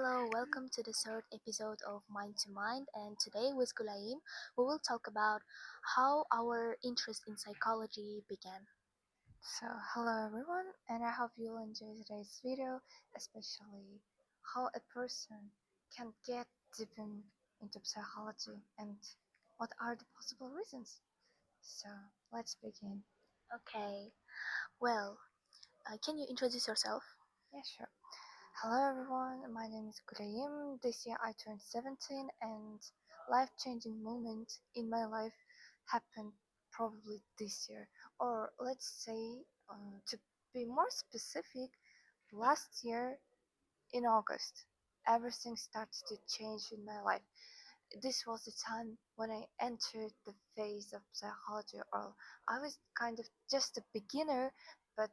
Hello, welcome to the third episode of Mind to Mind. And today, with Gulayim, we will talk about how our interest in psychology began. So, hello everyone, and I hope you'll enjoy today's video, especially how a person can get deep into psychology and what are the possible reasons. So, let's begin. Okay, well, can you introduce yourself? Yeah, sure. Hello everyone, my name is Gulayim. This year I turned 17, and life-changing moment in my life happened probably this year, or let's say, to be more specific, last year in August. Everything started to change in my life. This was the time when I entered the phase of psychology, or I was kind of just a beginner, but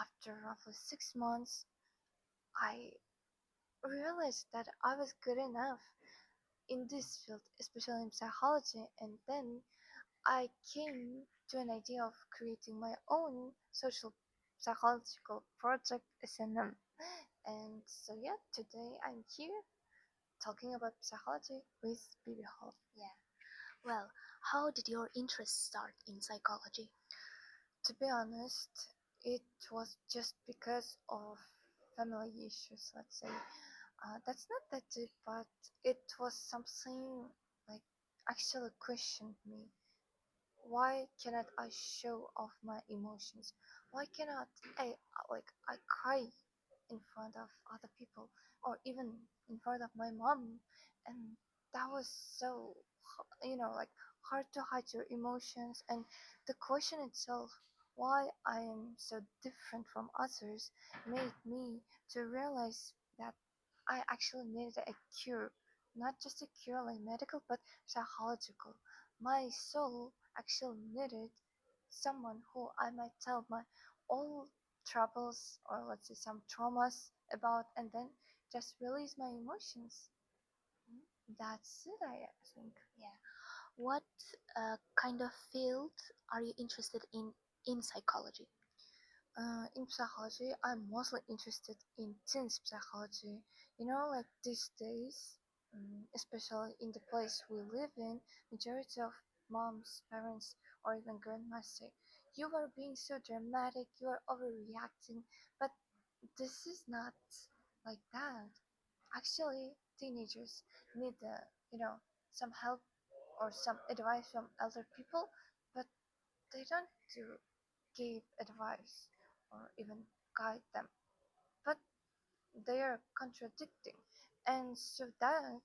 after roughly 6 months, I realized that I was good enough in this field, especially in psychology, and then I came to an idea of creating my own social psychological project SNM. And so yeah, today I'm here talking about psychology with BB Hall. Yeah, well, how did your interest start in psychology? To be honest, it was just because of family issues, let's say. That's not that deep, but it was something like actually questioned me. Why cannot I show off my emotions? Why cannot I cry in front of other people, or even in front of my mom? And that was so like hard to hide your emotions, and the question itself, why I am so different from others, made me to realize that I actually needed a cure, not just a cure like medical, but psychological. My soul actually needed someone who I might tell my all troubles, or let's say some traumas about, and then just release my emotions. That's it, I think. Yeah, what kind of field are you interested in psychology? In psychology, I'm mostly interested in teens psychology. Like these days, especially in the place we live in, majority of moms, parents, or even grandmas say, "You are being so dramatic. You are overreacting." But this is not like that. Actually, teenagers need some help or some advice from elder people, but they don't do give advice or even guide them, but they are contradicting. And so that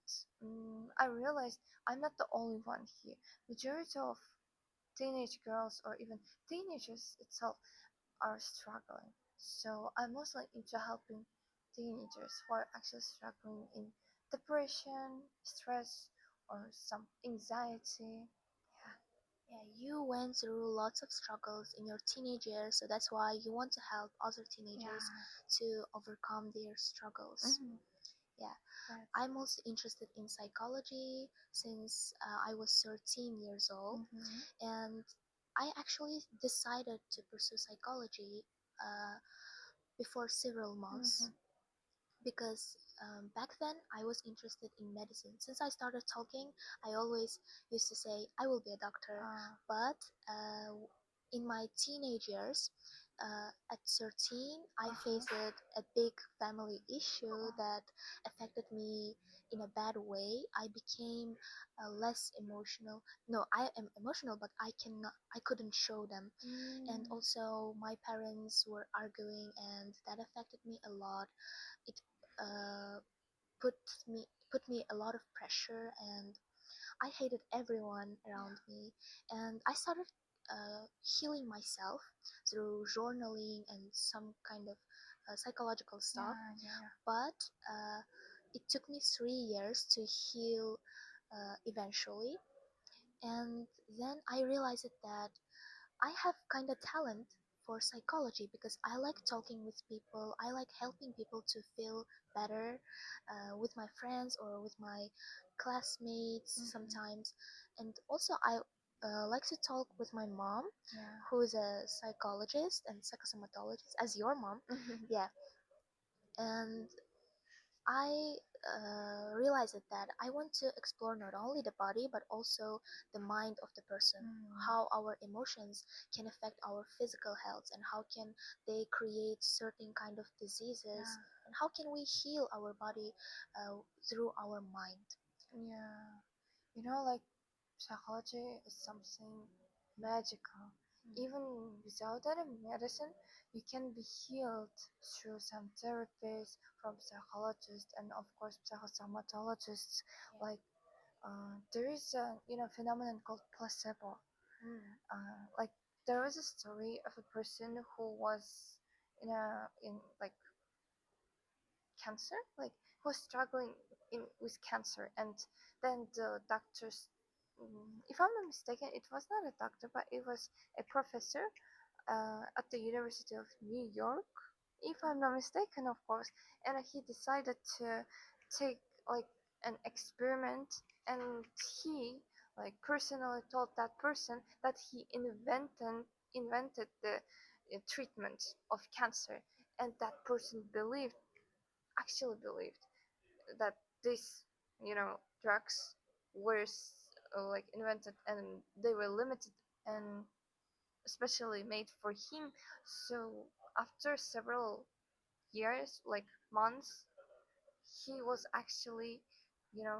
I realized I'm not the only one here. Majority of teenage girls or even teenagers itself are struggling. So I'm mostly into helping teenagers who are actually struggling in depression, stress, or some anxiety. Yeah, you went through lots of struggles in your teenage years, so that's why you want to help other teenagers Yeah. to overcome their struggles. Mm-hmm. Yeah, That's I'm also interested in psychology since I was 13 years old, mm-hmm. and I actually decided to pursue psychology uh, before several months Mm-hmm. because back then I was interested in medicine. Since I started talking, I always used to say I will be a doctor. But uh, in my teenage years, at 13, I Uh-huh. faced a big family issue Uh-huh. that affected me in a bad way. I became less emotional. No, I am emotional, but I couldn't show them. And Mm. also, my parents were arguing, and that affected me a lot. It uh, put put me a lot of pressure, and I hated everyone around me. And I started healing myself through journaling and some kind of psychological stuff. Yeah, yeah, But it took me 3 years to heal eventually. And then I realized that I have kind of talent for psychology because I like talking with people. I like helping people to feel better with my friends or with my classmates yeah. Mm-hmm. sometimes. And also, I like to talk with my mom, Yeah. who's a psychologist and psychosomatologist, as your mom. Mm-hmm. Yeah. And I realized that I want to explore not only the body but also the mind of the person, Mm. how our emotions can affect our physical health, and how can they create certain kind of diseases, Yeah. and how can we heal our body through our mind. Yeah. You know, like psychology is something magical. Mm. Even without any medicine, you can be healed through some therapies from psychologists and of course psychosomatologists. Yeah. Like there is a phenomenon called placebo. Mm. Like there was a story of a person who was in like cancer, like who was struggling with cancer, and then the doctors, if I'm not mistaken, it was not a doctor, but it was a professor at the University of New York, if I'm not mistaken, of course, and he decided to take like an experiment, and he like personally told that person that he invented the treatment of cancer, and that person actually believed that these drugs were like invented and they were limited and especially made for him. So after several years, like months, he was actually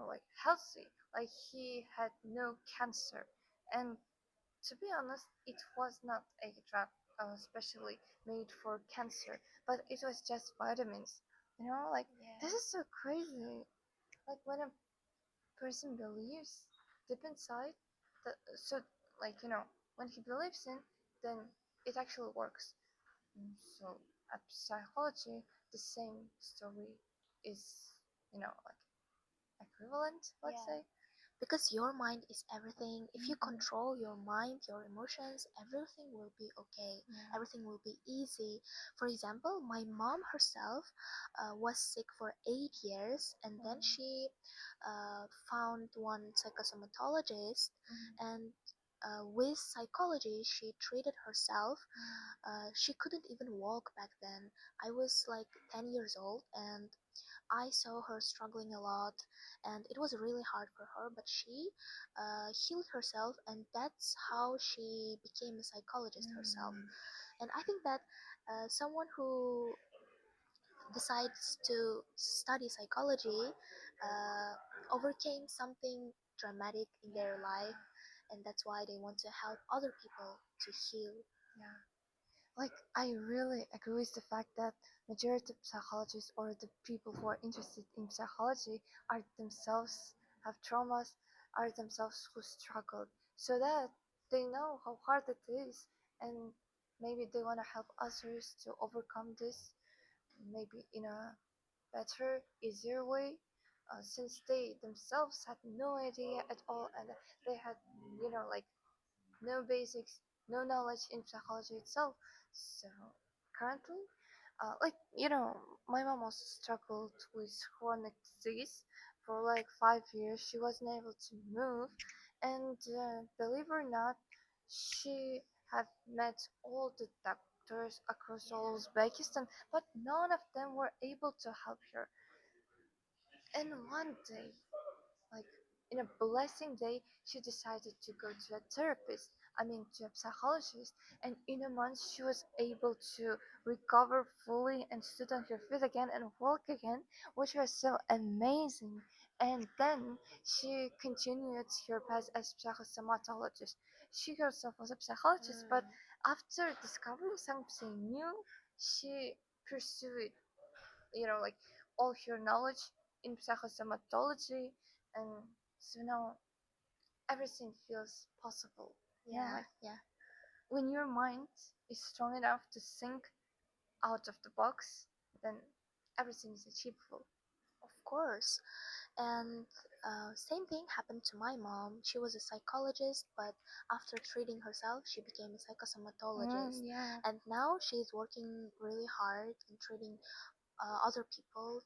like healthy, like he had no cancer. And to be honest, it was not a drug especially made for cancer, but it was just vitamins. Like this Yeah. is so crazy. Like when a person believes deep inside, that so like when he believes in, then it actually works. So at psychology, the same story is like equivalent, let's Yeah. say. Because your mind is everything. If you Mhm. control your mind, your emotions, everything will be okay. Yeah. Everything will be easy. For example, my mom herself was sick for 8 years, and then Mm. she found one psychosomatologist, Mhm. and with psychology, she treated herself. She couldn't even walk back then. I was like 10 years old, and I saw her struggling a lot, and it was really hard for her, but she healed herself, and that's how she became a psychologist herself. Mm. And I think that someone who decides to study psychology overcame something dramatic in their life, and that's why they want to help other people to heal. Yeah. Like I really agree with the fact that majority of psychologists or the people who are interested in psychology are themselves have traumas, are themselves who struggled, so that they know how hard it is, and maybe they want to help others to overcome this, maybe in a better, easier way, since they themselves had no idea at all, and they had like no basics, no knowledge in psychology itself. So currently, like my mom also struggled with chronic disease for like 5 years. She wasn't able to move, and believe it or not, she had met all the doctors across all Uzbekistan, but none of them were able to help her. And one day, like in a blessing day, she decided to go to a therapist, I mean to a psychologist, and in a month she was able to recover fully and stood on her feet again and walk again, which was so amazing. And then she continued her path as psychosomatologist. She herself was a psychologist, but Mm. after discovering something new, she pursued like all her knowledge in psychosomatology, and so now everything feels possible. Yeah, Like yeah, when your mind is strong enough to think out of the box, then everything is achievable. of course. And same thing happened to my mom. She was a psychologist, but after treating herself, she became a psychosomatologist. Yeah. And now she's working really hard in treating other people.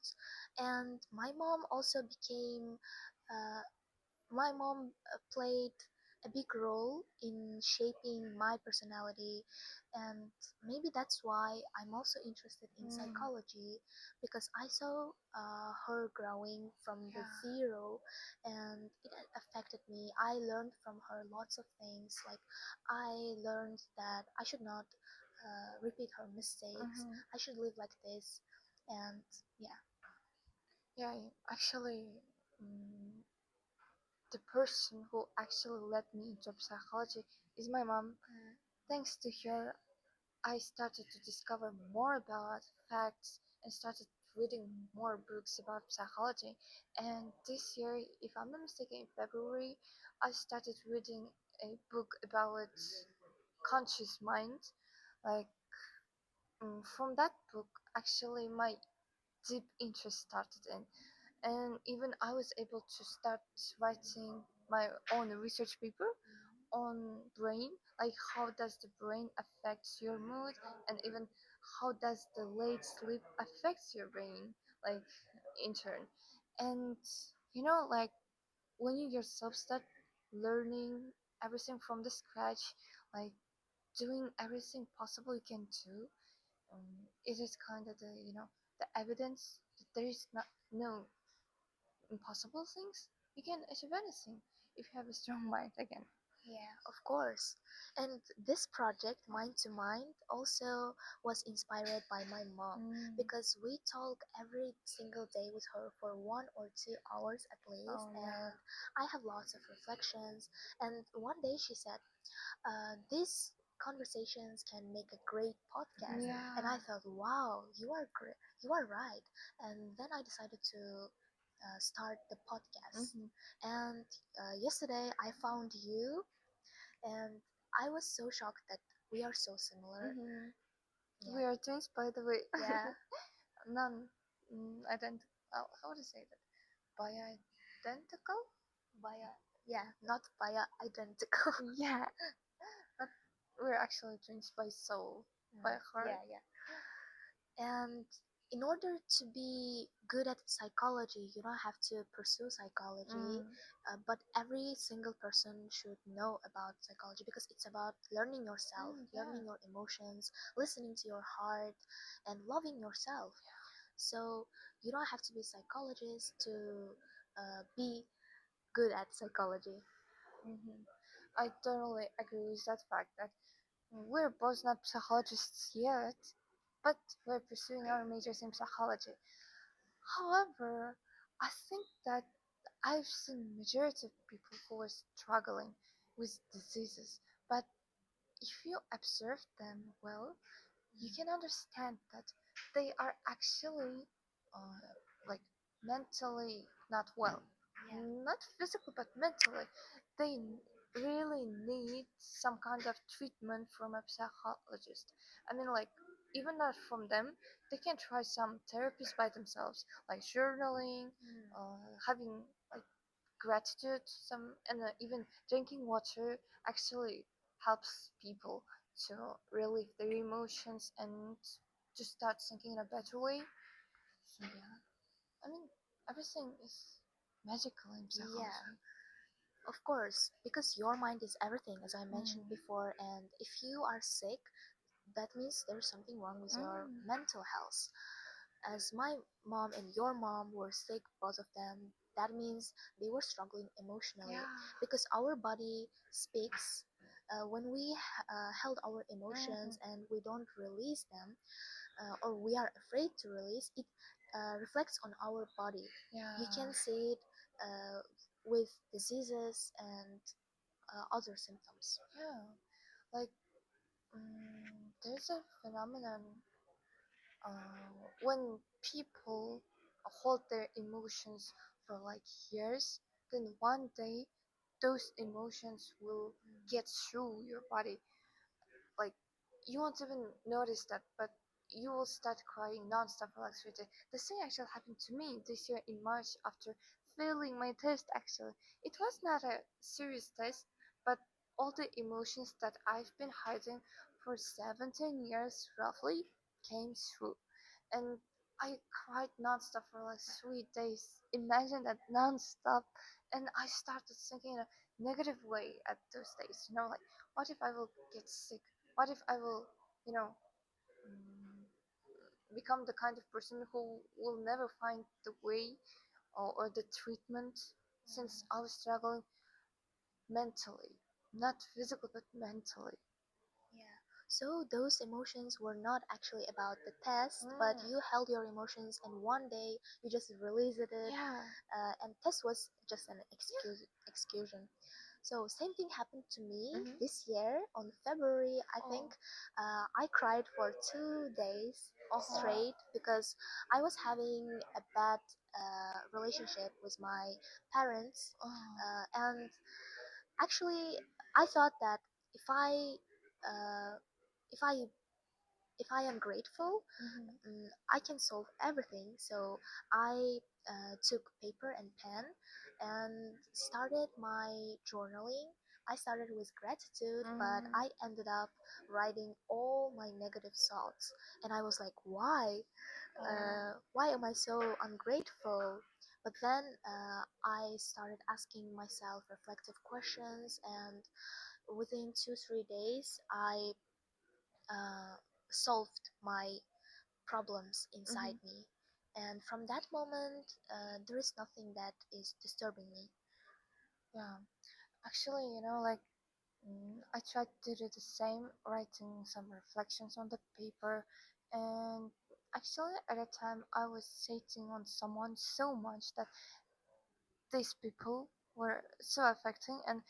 And my mom also became, my mom played a big role in shaping my personality, and maybe that's why I'm also interested in Mm. psychology, because I saw her growing from the Yeah. zero, and it affected me. I learned from her lots of things. Like, I learned that I should not repeat her mistakes. Mm-hmm. I should live like this, and yeah. Yeah, actually, mm, the person who actually led me into psychology is my mom. Mm, Thanks to her, I started to discover more about facts and started reading more books about psychology. And this year, if I'm not mistaken, in February, I started reading a book about conscious mind. Like, from that book, actually, my deep interest started in. And even I was able to start writing my own research paper on brain, like how does the brain affect your mood, and even how does the late sleep affects your brain, like in turn. And like when you yourself start learning everything from the scratch, like doing everything possible you can do, it is kind of the evidence that there is not no impossible things. You can achieve anything if you have a strong mind again. yeah, of course. And this project, Mind to Mind, also was inspired by my mom, Mm. because we talk every single day with her for 1 or 2 hours at least, Oh and yeah. I have lots of reflections. And one day she said, these conversations can make a great podcast. And Yeah. I thought, wow, you are great, you are right. And then I decided to start the podcast. Mm-hmm. And yesterday I found you, and I was so shocked that we are so similar. Mm-hmm. Yeah, We are twins, by the way. yeah, Non identical. How to say that? By identical? via, yeah, not via identical. Yeah. But we're actually twins by soul, by heart. Yeah, yeah. And in order to be good at psychology, you don't have to pursue psychology, Mm. but every single person should know about psychology, because it's about learning yourself, Yeah. learning your emotions, listening to your heart, and loving yourself. So you don't have to be a psychologist to be good at psychology. Mm-hmm. I totally agree with that fact that we're both not psychologists yet, but we're pursuing our majors in psychology. However, I think that I've seen majority of people who are struggling with diseases, but if you observe them well, you can understand that they are actually like mentally not well, Yeah. not physically but mentally. They really need some kind of treatment from a psychologist. I mean, like, even not from them, they can try some therapies by themselves, like journaling, having like gratitude, some, and even drinking water actually helps people to relieve their emotions and to start thinking in a better way. So yeah, I mean, everything is magical in Yeah, psychology. of course, because your mind is everything, as I mentioned Mm. before, and if you are sick, that means there's something wrong with your Mm. mental health. As my mom and your mom were sick, both of them, that means they were struggling emotionally, Yeah. because our body speaks. When we held our Mm-hmm. emotions and we don't release them, or we are afraid to release it, reflects on our body. You Yeah. can see it with diseases and other symptoms. Yeah. Like, there's a phenomenon when people hold their emotions for like years, then one day those emotions will get through your body. Like, you won't even notice that, but you will start crying nonstop for like 3 days. The same actually happened to me this year in March after failing my test. Actually, it was not a serious test, but all the emotions that I've been hiding for 17 years roughly came through, and I cried nonstop for like 3 days. Imagine that nonstop, and I started thinking, negative way at those days. Like, what if I will get sick? What if I will, you know, mm, become the kind of person who will never find the way or the treatment, since I was struggling mentally, not physical but mentally. Yeah. So those emotions were not actually about the test, but you held your emotions, and one day you just released it. Yeah. And test was just an excuse. So same thing happened to me this year on February. I think I cried for 2 days straight because I was having a bad relationship with my parents, and actually I thought that if I uh, if I if I am grateful, I can solve everything. So I took paper and pen and started my journaling. I started with gratitude, but I ended up writing all my negative thoughts. And I was like, why? Why am I so ungrateful? But then I started asking myself reflective questions, and within 2 3 days, I uh, solved my problems inside me. And from that moment, there is nothing that is disturbing me. Yeah. Actually, like, I tried to do the same, writing some reflections on the paper, and actually at a time I was hating on someone so much that these people were so affecting, and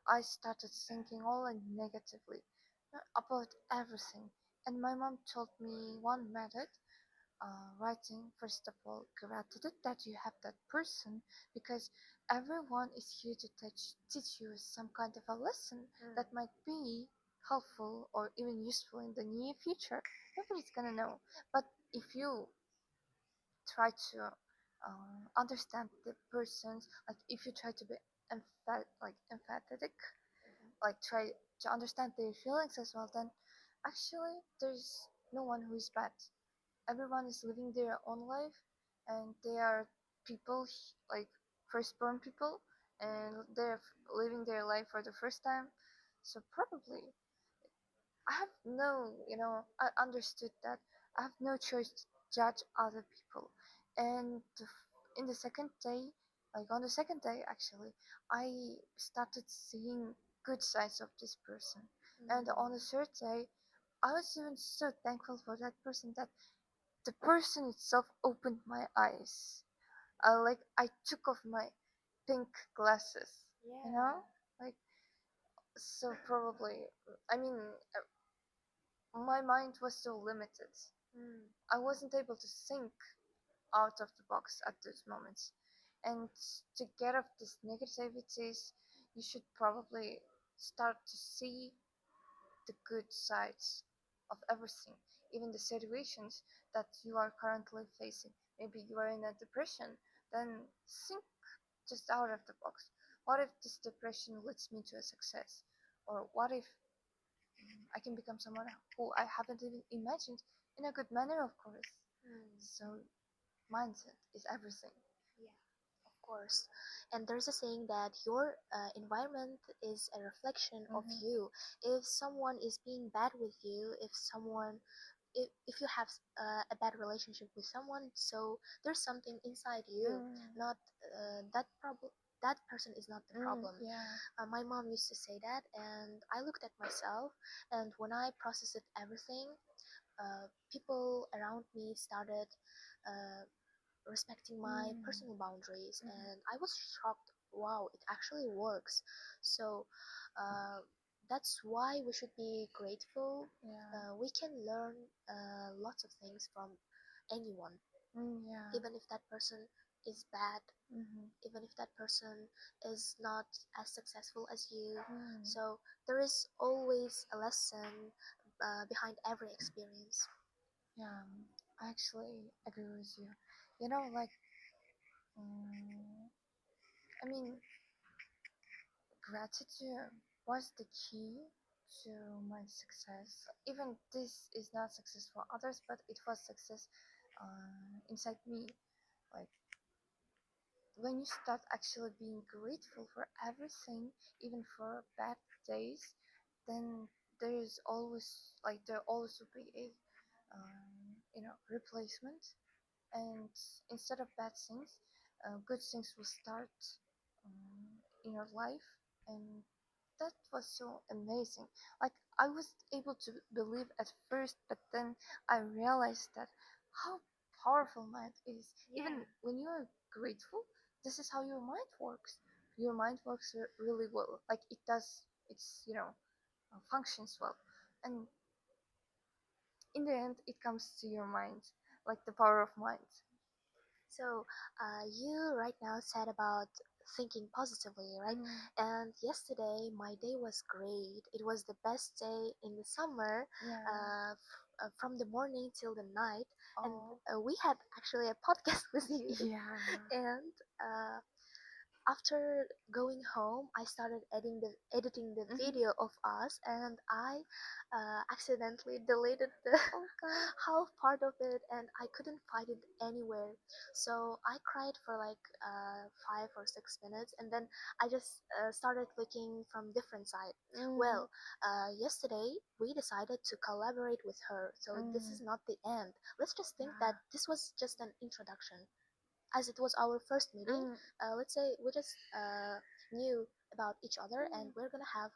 I started thinking all negatively about everything. And my mom told me one method, writing, first of all, gratitude that you have that person, because everyone is here to teach you some kind of a lesson that might be helpful or even useful in the near future. Nobody's gonna know. But if you try to understand the person's, like, if you try to be empathetic, like, try to understand their feelings as well, then actually there's no one who is bad. Everyone is living their own life, and they are people, like, firstborn people, and they're living their life for the first time. So probably I have no, I understood that I have no choice to judge other people. And in the second day, like on the second day actually, I started seeing good sides of this person. And on the third day, I was even so thankful for that person that the person itself opened my eyes. I took off my pink glasses, you know? Like, so probably, I mean, my mind was so limited. I wasn't able to think out of the box at those moments. And to get off these negativities, you should probably start to see the good sides of everything, even the situations that you are currently facing. Maybe you are in a depression, then think just out of the box. What if this depression leads me to a success? Or what if I can become someone who I haven't even imagined, in a good manner, of course? So, mindset is everything. Yeah, of course. And there's a saying that your environment is a reflection of you. If someone is being bad with you, if you have a bad relationship with someone, so there's something inside you, not that problem. That person is not the problem. Yeah. My mom used to say that, and I looked at myself, and when I processed everything, people around me started uh, respecting my personal boundaries, and I was shocked. Wow, it actually works. So uh, that's why we should be grateful. Yeah. We can learn lots of things from anyone, Yeah. even if that person is bad, Mm-hmm. even if that person is not as successful as you. So there is always a lesson behind every experience. Yeah, I actually agree with you. Like, um, I mean, gratitude was the key to my success. Even this is not success for others, but it was success inside me. Like, when you start actually being grateful for everything, even for bad days, then there always will be a replacement, and instead of bad things, good things will start in your life, and that was so amazing. Like, I was able to believe at first, but then I realized that how powerful mind is. Yeah. Even when you are grateful, this is how your mind works. Your mind works really well. Like, it does. It's functions well, and in the end, it comes to your mind, like the power of mind. So, you right now said about thinking positively, right? Mm, And yesterday, my day was great. It was the best day in the summer, yeah. from the morning till the night. And Oh, we had actually a podcast with you. yeah. And uh, after going home, I started editing the Mhm. video of us, and I accidentally deleted the Oh God. half part of it, and I couldn't find it anywhere. So I cried for like 5 or 6 minutes, and then I just started looking from different side. Mm, Well, yesterday we decided to collaborate with her, so this mm, is not the end. Let's just think that yeah. this was just an introduction, as it was our first meeting. Mm, Let's say we just knew about each other, and mm, we're gonna have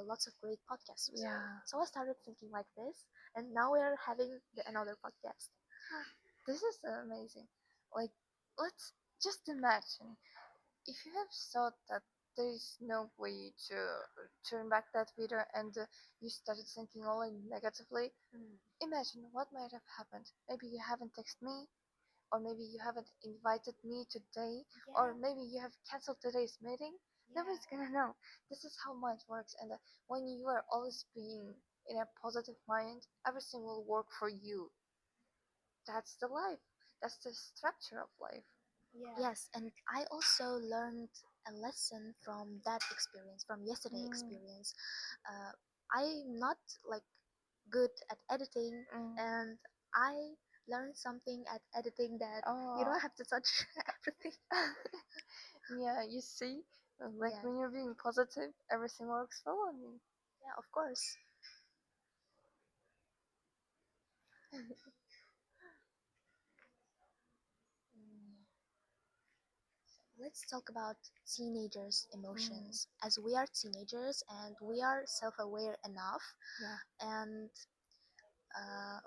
lots of great podcasts with her. yeah. So I started thinking like this, and now we're having another podcast. Yeah. This is amazing. Like, let's just imagine if you have thought that there is no way to turn back that video, and you started thinking only negatively. Mm. Imagine what might have happened. Maybe you haven't texted me, or maybe you haven't invited me today, or Yeah, maybe you have canceled today's meeting. yeah, Nobody's gonna know. This is how mind works, and when you are always being in a positive mind, everything will work for you. That's the life. That's the structure of life. yeah. Yes, and I also learned a lesson from that experience, from yesterday Mm, experience. Uh, I'm not like good at editing, mm. and I learned something at editing, that you Oh, don't have to touch everything. yeah. You see, like Yeah, when you're being positive, everything works well on you. yeah, of course. Mm, let's talk about teenagers' Mm, emotions. As we are teenagers and we are self aware enough, yeah. and uh,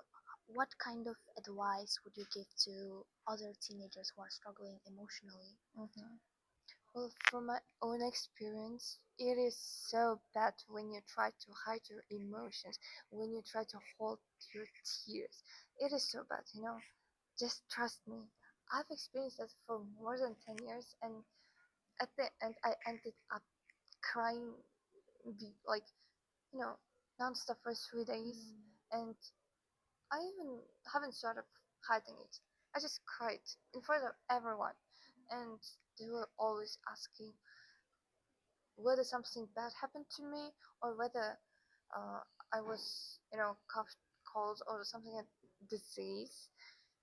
what kind of advice would you give to other teenagers who are struggling emotionally? Hmm. Well, from my own experience, it is so bad when you try to hide your emotions, when you try to hold your tears. It is so bad. Just trust me. I've experienced that for more than 10 years, and at the end, I ended up crying, like, you know, nonstop for 3 days, Mm, and I even haven't started hiding it. I just cried in front of everyone, and they were always asking whether something bad happened to me, or whether uh, I was, cough, cold, or something like disease.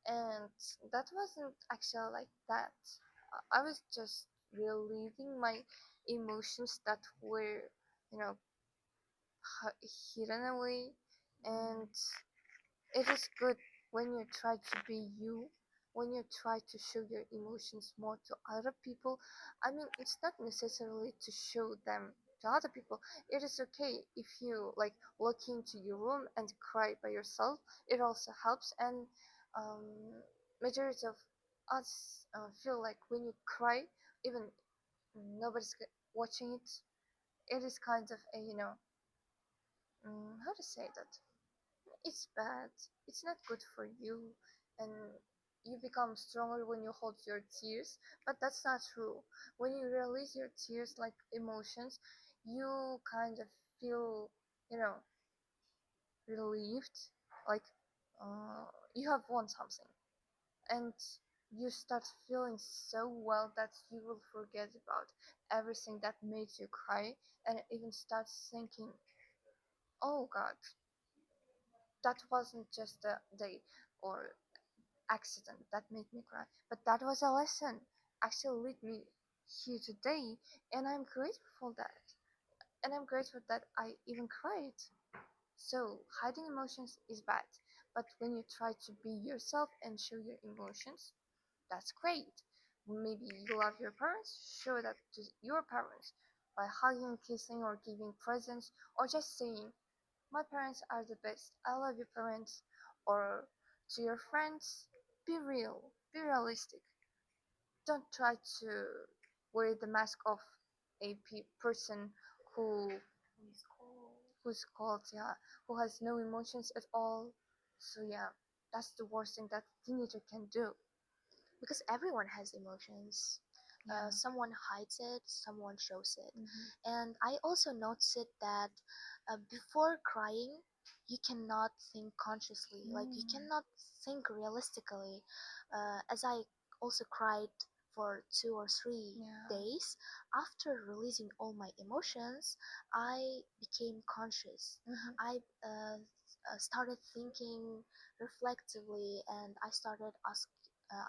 And that wasn't actually like that. I was just relieving my emotions that were, you know, hidden away. And mm, it is good when you try to be you, when you try to show your emotions more to other people. I mean, it's not necessarily to show them to other people. It is okay if you like look into your room and cry by yourself. It also helps, and um, majority of us feel like when you cry, even nobody's watching it, it is kind of a how to say that, it's bad. It's not good for you, and you become stronger when you hold your tears. But that's not true. When you release your tears, like emotions, you kind of feel, you know, relieved. Like you have won something, and you start feeling so well that you will forget about everything that made you cry, and even start thinking, "Oh God, that wasn't just a day or accident that made me cry, but that was a lesson. actually lead me here today, and I'm grateful that I even cried. So hiding emotions is bad, but when you try to be yourself and show your emotions, that's great. Maybe you love your parents, show that to your parents by hugging, kissing, or giving presents, or just saying, "My parents are the best. I love your parents." Or to your friends, be real, be realistic. Don't try to wear the mask of a person who who's cold, yeah, who has no emotions at all. So yeah, that's the worst thing that teenager can do. Because everyone has emotions. Yeah. Someone hides it, someone shows it. Mhm. And I also noticed that before crying, you cannot think consciously, like you cannot think realistically. As I also cried for 2 or 3 Yeah. days, after releasing all my emotions, I became conscious. Mhm. I started thinking reflectively, and I started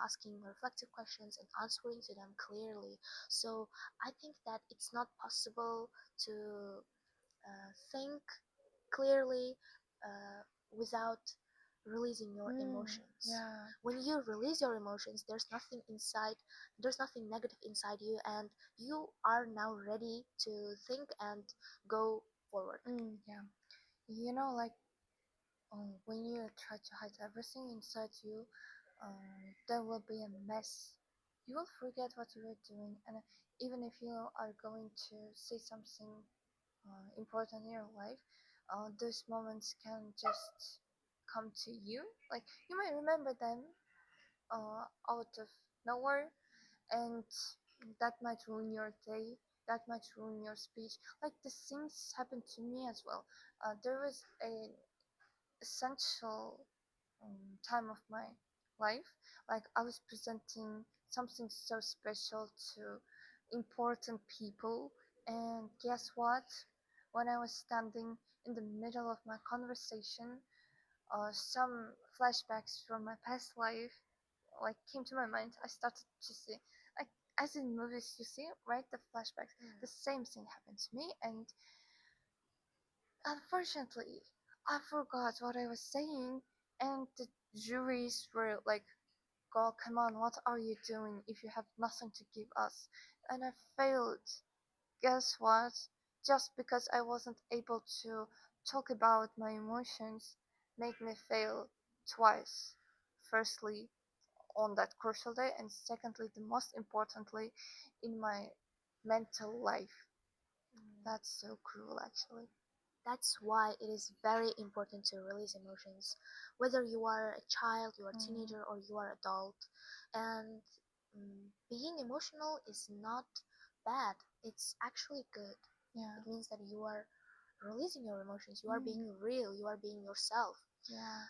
asking reflective questions and answering to them clearly. So I think that it's not possible to think clearly without releasing your emotions. Yeah. When you release your emotions, there's nothing negative inside you, and you are now ready to think and go forward. Yeah. Like when you try to hide everything inside you, there will be a mess. You will forget what you were doing, and even if you are going to say something important in your life, those moments can just come to you. Like you might remember them out of nowhere, and that might ruin your day. That might ruin your speech. Like the things happened to me as well. There was an essential time of my life. Like I was presenting something so special to important people, and guess what? When I was standing in the middle of my conversation, some flashbacks from my past life like came to my mind. I started to see, like as in movies, you see, right? The flashbacks. The same thing happened to me, and unfortunately, I forgot what I was saying, and the juries were like, "Girl, come on, what are you doing if you have nothing to give us?" And I failed. Guess what? Just because I wasn't able to talk about my emotions made me fail twice. Firstly, on that crucial day, and secondly, the most importantly, in my mental life. That's so cruel, actually. That's why it is very important to release emotions, whether you are a child, you are a teenager, or you are adult. And being emotional is not bad. It's actually good. Yeah. It means that you are releasing your emotions. You are being real. You are being yourself. Yeah.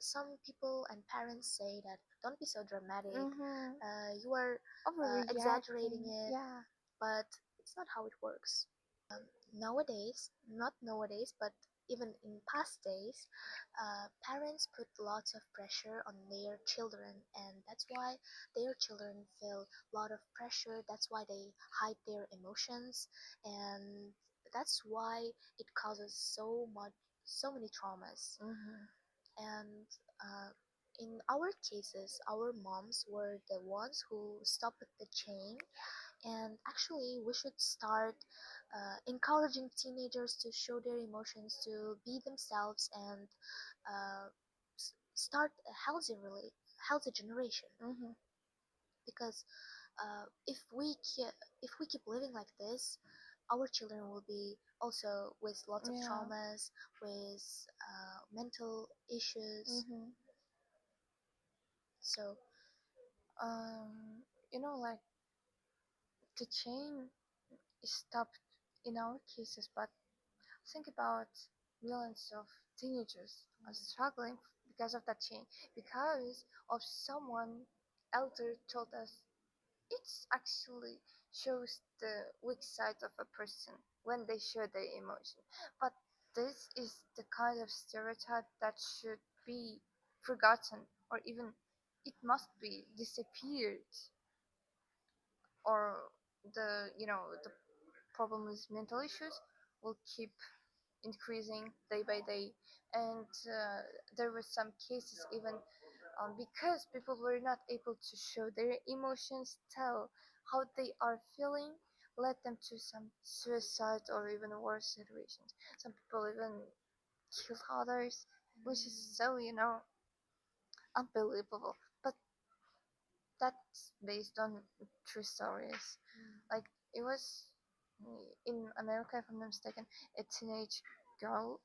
Some people and parents say that don't be so dramatic. Mm-hmm. You are exaggerating Overreacting. it, Yeah. but it's not how it works. Nowadays, not nowadays, but even in past days, parents put lots of pressure on their children, and that's why their children feel a lot of pressure. That's why they hide their emotions, and that's why it causes so many traumas. Mm-hmm. And in our cases, our moms were the ones who stopped the chain, and actually we should start encouraging teenagers to show their emotions, to be themselves, and uh, start a healthy generation. Mm-hmm. Because if we keep living like this, our children will be also with lots of Yeah. traumas, with mental issues. Mm-hmm. So Um, like the chain is stopped in our cases, but think about millions of teenagers are struggling because of that chain, because of someone elder told us it's actually shows the weak side of a person when they show their emotion. But this is the kind of stereotype that should be forgotten, or even it must be disappeared. or the problem with mental issues will keep increasing day by day. And there were some cases even because people were not able to show their emotions, tell how they are feeling, led them to some suicide or even worse situations. Some people even kill others, which is so unbelievable. But that's based on true stories. Like it was in America, if I'm not mistaken, a teenage girl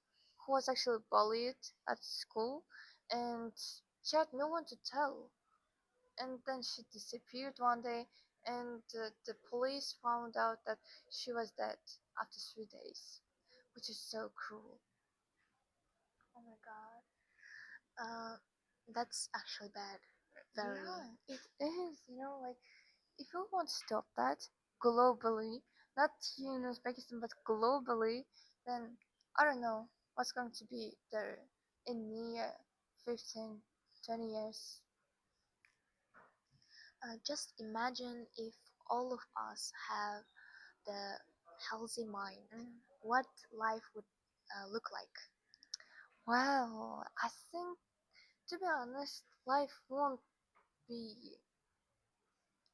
who was actually bullied at school, and she had no one to tell. And then she disappeared one day, and the police found out that she was dead after 3 days, which is so cruel. Oh my god. That's actually bad. Very. Yeah, it is. Like if we want to stop that globally, not here in Uzbekistan, but globally, then I don't know what's going to be there in near 15, 20 years. Just imagine if all of us have the healthy mind, Mm. what life would look like. Well, I think, to be honest, life won't be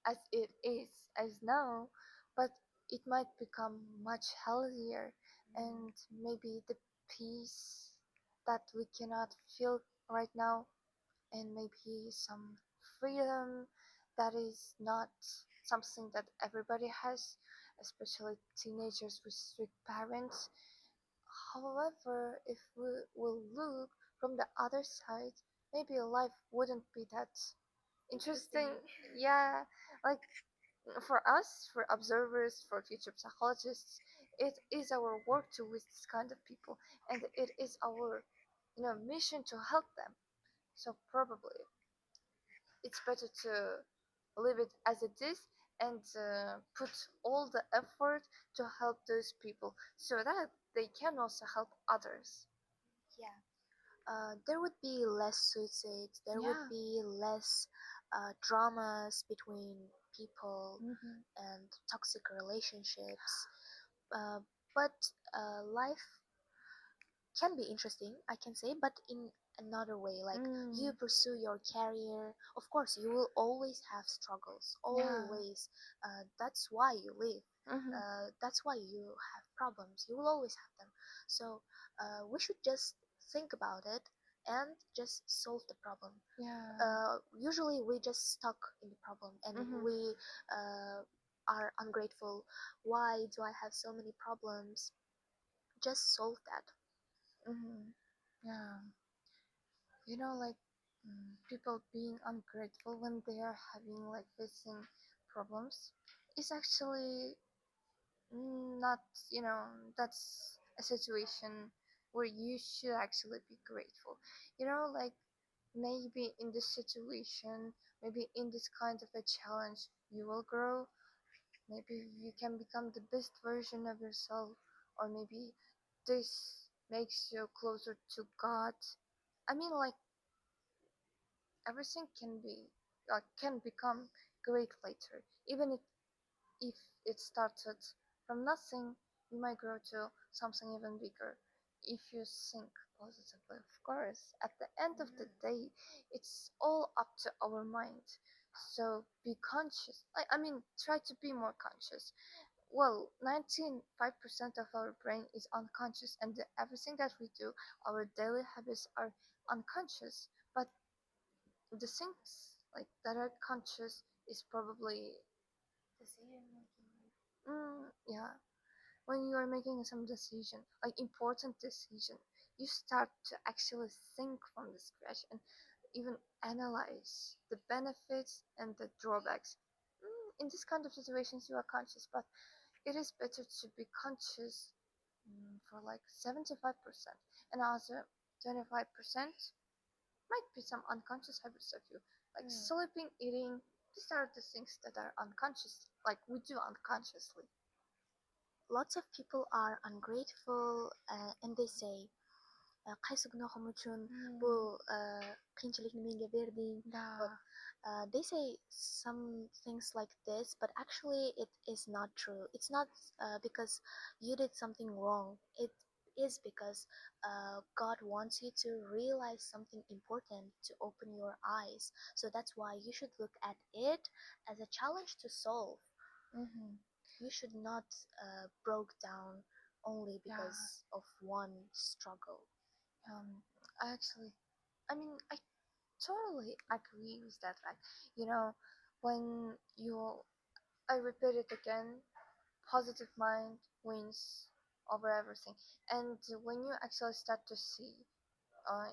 as it is as now, but it might become much healthier, and maybe the peace that we cannot feel right now, and maybe some freedom that is not something that everybody has, especially teenagers with strict parents. However, if we will look from the other side, maybe life wouldn't be that interesting. Yeah, like for us, for observers, for future psychologists, it is our work to with this kind of people, and it is our mission to help them. So probably it's better to leave it as it is, and put all the effort to help those people so that they can also help others. Yeah. There would be less suicides, there would Yeah. be less dramas between people Hmm. and toxic relationships. Uh, but life can be interesting, I can say, but in another way. Like you Mm. pursue your career, of course, you will always have struggles, Yeah. always. That's why you live. Hmm. That's why you have problems. You will always have them. So we should just think about it and just solve the problem. Yeah. Usually we just stuck in the problem and Hmm. we are ungrateful. Why do I have so many problems? Just solve that. Hmm. Yeah. Like people being ungrateful when they are having like facing problems is actually not, you know, that's a situation where you should actually be grateful. Like maybe in this situation, maybe in this kind of a challenge, you will grow. Maybe you can become the best version of yourself, or maybe this makes you closer to God. I mean, like everything can become great later, even if it started from nothing. You might grow to something even bigger if you think positively. Of course, at the end of the day, it's all up to our mind. So be conscious. I mean, try to be more conscious. Well, 95% of our brain is unconscious, and everything that we do, our daily habits are unconscious. But the things like that are conscious is probably decision making. Yeah, when you are making some decision, like important decision, you start to actually think from the scratch and even analyze the benefits and the drawbacks. In this kind of situations, you are conscious, but it is better to be conscious for like 75%, and also 25% might be some unconscious habits of you, like sleeping, eating. These are the things that are unconscious, like we do unconsciously. Lots of people are ungrateful and they say, kaysugno komujun Hmm. bu qiyinchilikni menga berding. But Да. they say some things like this, but actually it is not true. It's not because you did something wrong. It is because God wants you to realize something important to open your eyes. So that's why you should look at it as a challenge to solve. Mm-hmm. You should not broke down only Yeah. because of one struggle. Um. Actually, I mean, I totally agree with that. Like, you know, when you, I repeat it again, positive mind wins over everything. And when you actually start to see,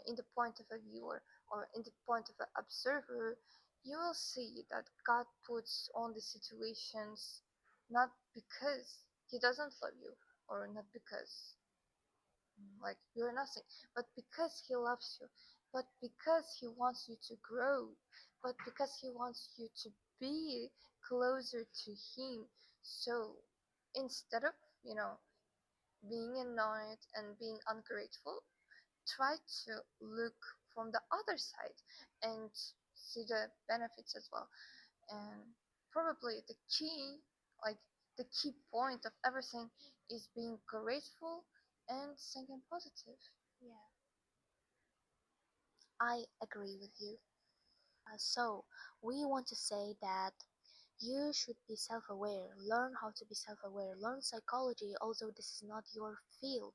in the point of a viewer or in the point of an observer, you will see that God puts on the situations not because He doesn't love you or not because like you're nothing, but because He loves you, but because He wants you to grow, but because He wants you to be closer to Him. So instead of, you know, being annoyed and being ungrateful, try to look from the other side and see the benefits as well. And probably the key, like the key point of everything, is being grateful and thinking positive. Yeah, I agree with you. So, we want to say that you should be self aware, learn how to be self aware, learn psychology, although this is not your field,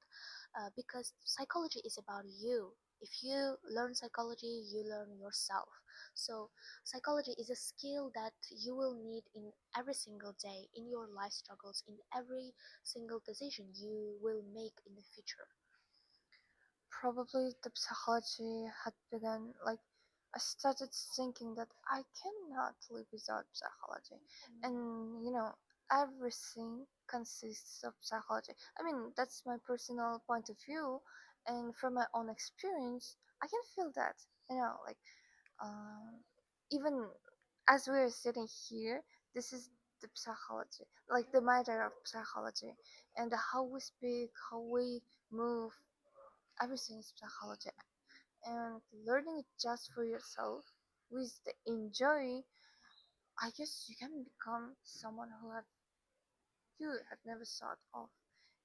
because psychology is about you. If you learn psychology, you learn yourself. So, psychology is a skill that you will need in every single day, in your life struggles, in every single decision you will make in the future. Probably the psychology had begun like I started thinking that I cannot live without psychology. And you know, everything consists of psychology. I mean, that's my personal point of view, and from my own experience, I can feel that. You know, like even as we're sitting here, this is the psychology, like the matter of psychology, and how we speak, how we move, everything is psychology. And learning it just for yourself with the enjoy, I guess you can become someone who have you have never thought of.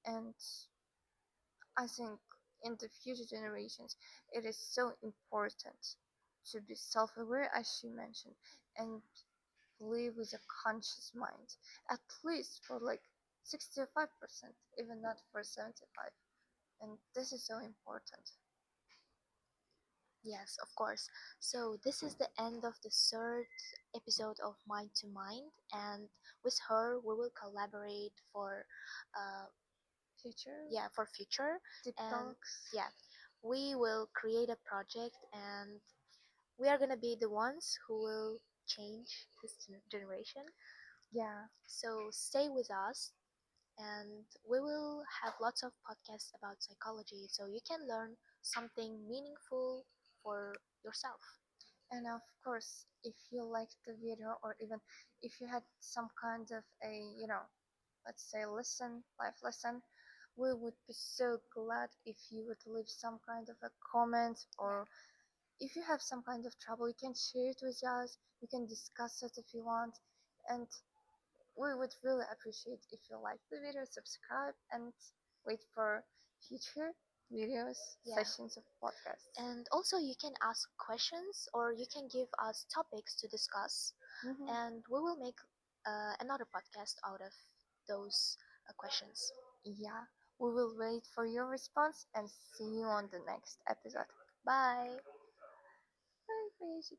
And I think in the future generations, it is so important to be self-aware, as she mentioned, and live with a conscious mind, at least for like 65%, even not for 75. And this is so important. Yes, of course. So this is the end of the third episode of Mind to Mind, and with her we will collaborate for, uh, Future yeah, for future, deep and talks. yeah, we will create a project, and we are gonna be the ones who will change this generation. Yeah, So stay with us, and we will have lots of podcasts about psychology, so you can learn something meaningful for yourself. and of course, if you liked the video or even if you had some kind of a, you know, let's say life lesson, we would be so glad if you would leave some kind of a comment, or if you have some kind of trouble, you can share it with us. We can discuss it if you want, and we would really appreciate if you like the video, subscribe, and wait for future videos, Yeah. sessions of podcasts. And also, you can ask questions or you can give us topics to discuss, Mhm. and we will make another podcast out of those questions. Yeah, we will wait for your response and see you on the next episode. Bye. Bye, Bye.